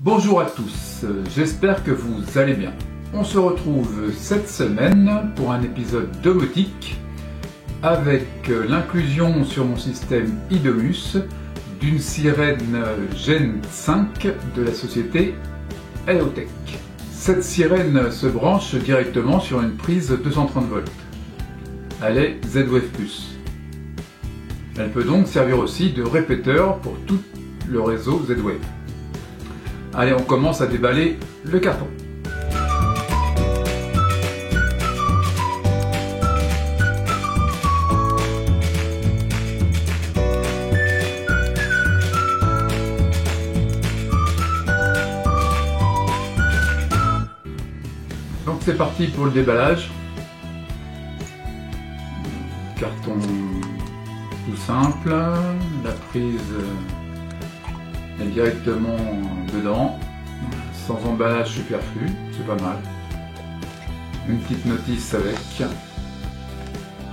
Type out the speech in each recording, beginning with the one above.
Bonjour à tous, j'espère que vous allez bien. On se retrouve cette semaine pour un épisode domotique avec l'inclusion sur mon système iDomus d'une sirène Gen 5 de la société Helotech. Cette sirène se branche directement sur une prise 230 volts. Elle est Z-Wave+. Elle peut donc servir aussi de répéteur pour tout le réseau Z-Wave. Allez, on commence à déballer le carton. Donc c'est parti pour le déballage. Carton tout simple, la prise est directement dedans, sans emballage superflu, c'est pas mal. Une petite notice avec.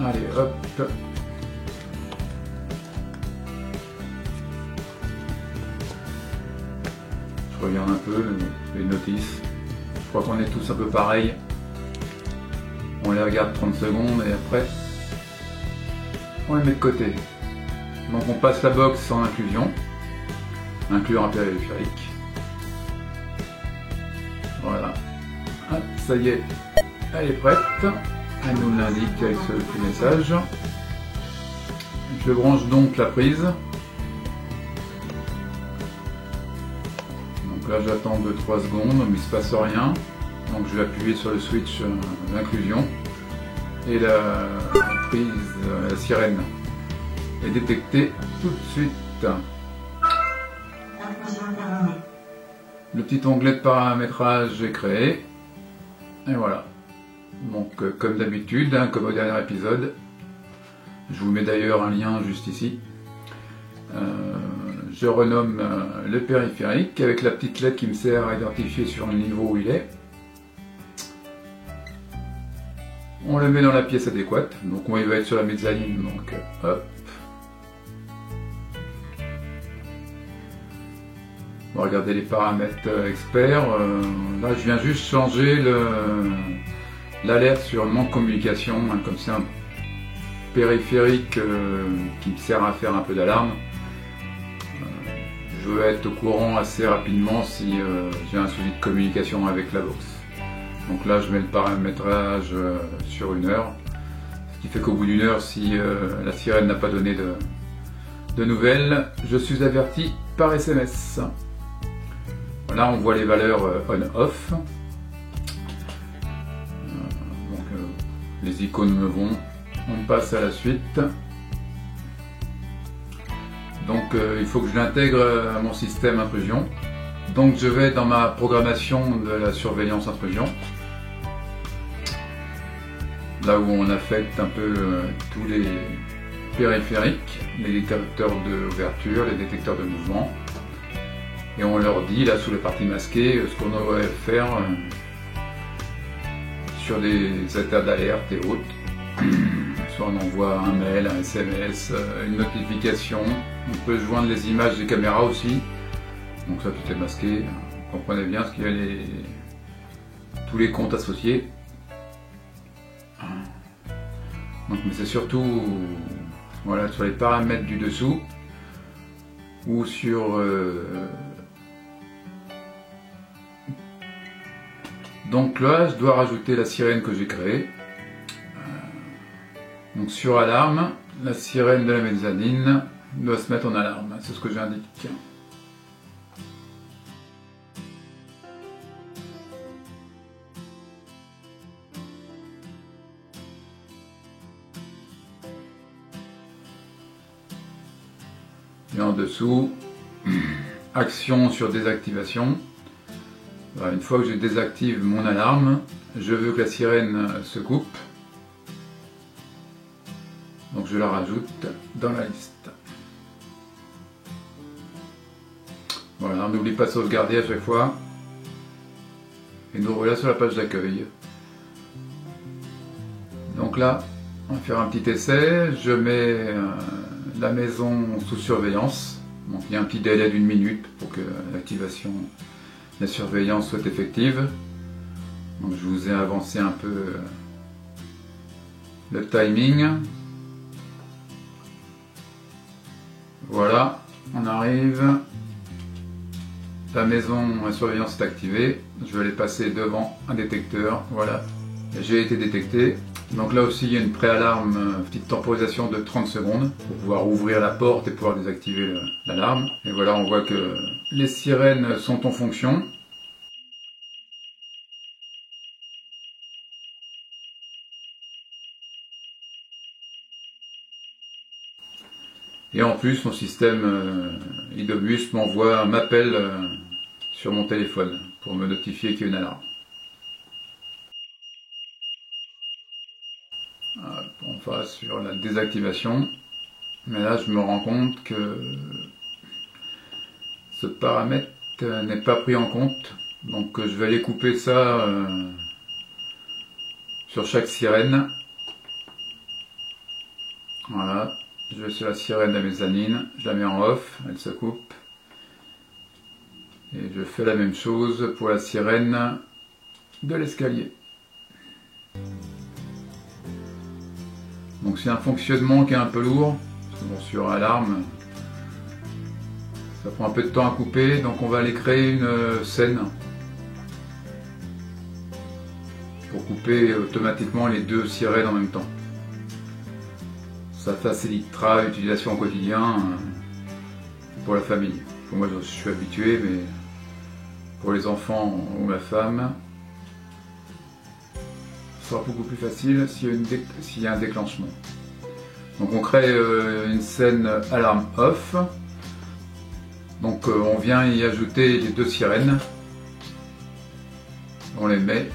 Allez hop. Je regarde un peu les notices. Je crois qu'on est tous un peu pareil. On les regarde 30 secondes et après on les met de côté. Donc on passe la box sans inclusion, inclure un périphérique. Voilà. Hop, ça y est, elle est prête. Elle nous l'indique avec ce petit message. Je branche donc la prise. Donc là j'attends 2-3 secondes, mais il ne se passe rien. Donc je vais appuyer sur le switch d'inclusion. Et la prise, la sirène est détectée tout de suite. Le petit onglet de paramétrage est créé. Et voilà. Donc comme d'habitude, comme au dernier épisode, je vous mets d'ailleurs un lien juste ici. Je renomme le périphérique avec la petite lettre qui me sert à identifier sur le niveau où il est. On le met dans la pièce adéquate, donc moi il va être sur la mezzanine, donc hop. On va regarder les paramètres experts. Là je viens juste changer l'alerte sur le manque de communication, hein, comme c'est un périphérique qui me sert à faire un peu d'alarme. Je veux être au courant assez rapidement si j'ai un souci de communication avec la box. Donc là je mets le paramétrage sur 1 heure, ce qui fait qu'au bout d'1 heure, si la sirène n'a pas donné de nouvelles, je suis averti par SMS. Là on voit les valeurs on-off. Les icônes me vont. On passe à la suite. Donc il faut que je l'intègre à mon système intrusion. Donc je vais dans ma programmation de la surveillance intrusion, là où on affecte un peu tous les périphériques, les détecteurs d'ouverture, les détecteurs de mouvement, et on leur dit là sous la partie masquée ce qu'on devrait faire sur des états d'alerte et autres. Soit on envoie un mail, un SMS, une notification, on peut joindre les images des caméras aussi. Donc ça tout est masqué, vous comprenez bien, parce qu'il y a tous les comptes associés. Donc, mais c'est surtout voilà, sur les paramètres du dessous ou sur donc là je dois rajouter la sirène que j'ai créée. Donc sur alarme, la sirène de la mezzanine doit se mettre en alarme, c'est ce que j'indique. Et en dessous, action sur désactivation. Une fois que je désactive mon alarme, je veux que la sirène se coupe. Donc je la rajoute dans la liste. Voilà, on n'oublie pas de sauvegarder à chaque fois. Et nous voilà sur la page d'accueil. Donc là, on va faire un petit essai. Je mets la maison sous surveillance. Donc il y a un petit délai d'1 minute pour que l'activation la surveillance soit effective. Donc je vous ai avancé un peu le timing. Voilà, on arrive. La maison à surveillance est activée. Je vais aller passer devant un détecteur. Voilà, j'ai été détecté. Donc là aussi il y a une préalarme, petite temporisation de 30 secondes pour pouvoir ouvrir la porte et pouvoir désactiver l'alarme. Et voilà, on voit que les sirènes sont en fonction. Et en plus, mon système iDomus m'appelle sur mon téléphone pour me notifier qu'il y a une alarme. On va sur la désactivation. Mais là, je me rends compte que ce paramètre n'est pas pris en compte. Donc je vais aller couper ça sur chaque sirène. Voilà. Je vais sur la sirène de la mezzanine, je la mets en off, elle se coupe. Et je fais la même chose pour la sirène de l'escalier. Donc c'est un fonctionnement qui est un peu lourd. Bon, sur alarme, ça prend un peu de temps à couper, donc on va aller créer une scène pour couper automatiquement les deux sirènes en même temps. Ça facilitera l'utilisation au quotidien pour la famille. Pour moi, je suis habitué, mais pour les enfants ou ma femme, ce sera beaucoup plus facile s'il y a un déclenchement. Donc on crée une scène alarme off. Donc on vient y ajouter les deux sirènes. On les met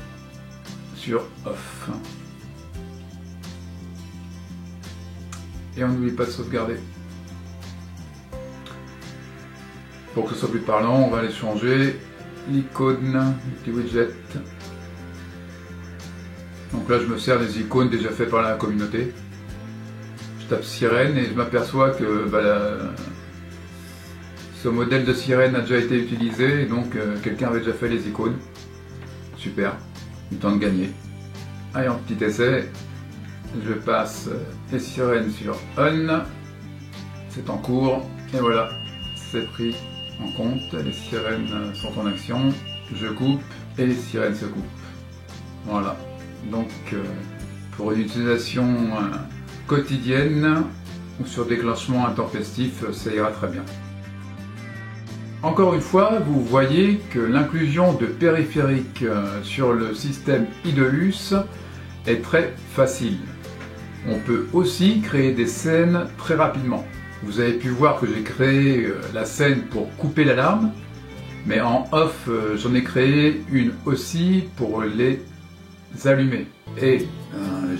sur off. Et on n'oublie pas de sauvegarder. Pour que ce soit plus parlant, on va aller changer l'icône, le petit widget. Donc là, je me sers des icônes déjà faites par la communauté. Je tape sirène et je m'aperçois que ce modèle de sirène a déjà été utilisé. Et donc, quelqu'un avait déjà fait les icônes. Super, du temps de gagner. Allez, en petit essai. Je passe les sirènes sur on, c'est en cours, et voilà, c'est pris en compte, les sirènes sont en action, je coupe, et les sirènes se coupent. Voilà, donc pour une utilisation quotidienne, ou sur déclenchement intempestif, ça ira très bien. Encore une fois, vous voyez que l'inclusion de périphériques sur le système iDomus est très facile. On peut aussi créer des scènes très rapidement. Vous avez pu voir que j'ai créé la scène pour couper l'alarme, mais en off, j'en ai créé une aussi pour les allumer. Et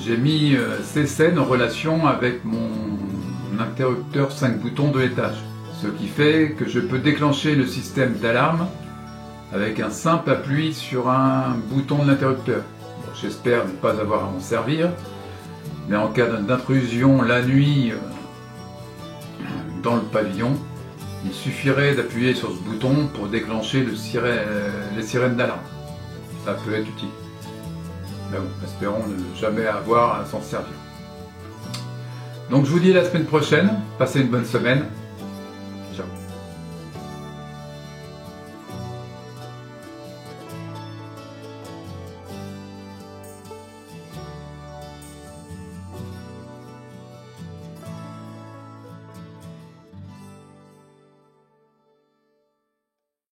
j'ai mis ces scènes en relation avec mon interrupteur 5 boutons de l'étage. Ce qui fait que je peux déclencher le système d'alarme avec un simple appui sur un bouton de l'interrupteur. Bon, j'espère ne pas avoir à m'en servir. Mais en cas d'intrusion la nuit dans le pavillon, il suffirait d'appuyer sur ce bouton pour déclencher les sirènes d'alarme. Ça peut être utile. Mais bon, espérons ne jamais avoir à s'en servir. Donc je vous dis à la semaine prochaine, passez une bonne semaine.